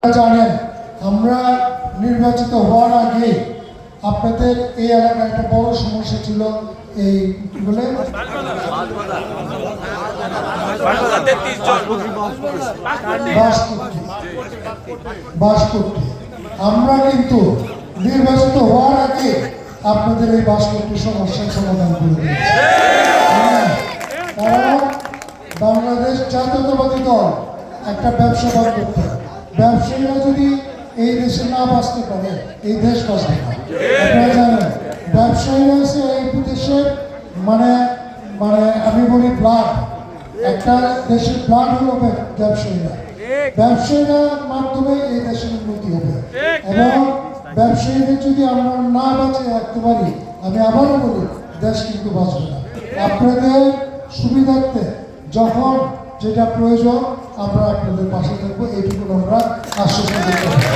জানেন আমরা নির্বাচিত হওয়ার আগে আপনাদের এই এলাকায় একটা বড় সমস্যা ছিল। এই কি বলে বাসপট্টি। আমরা কিন্তু নির্বাচিত হওয়ার আগে আপনাদের এই বাসপট্টি সমস্যার সমাধান করে দিয়েছি। কারণ বাংলাদেশ জাতীয়তাবাদী দল একটা ব্যবসা বাদ করতে, ব্যবসায়ীরা যদি এই দেশে না বাঁচতে পারে এই দেশ বাঁচবে না। আপনারা জানেন ব্যবসায়ীরা আছে এই দেশের মানে মানে আমি বলি ব্লাড, একটা দেশের ব্লাড হলো ব্যবসায়ীরা। ব্যবসায়ীরার মাধ্যমে এই দেশের উন্নতি হবে এবং ব্যবসায়ীদের যদি আমরা না বাঁচিয়ে রাখতে পারি, আমি আবারও বলি দেশ কিন্তু বাঁচবে না। আপনাদের সুবিধার্থে যখন যেটা প্রয়োজন আমরা আপনাদের পাশে থাকবো, এইটুকু আমরা আশ্বাস দিতে পারি।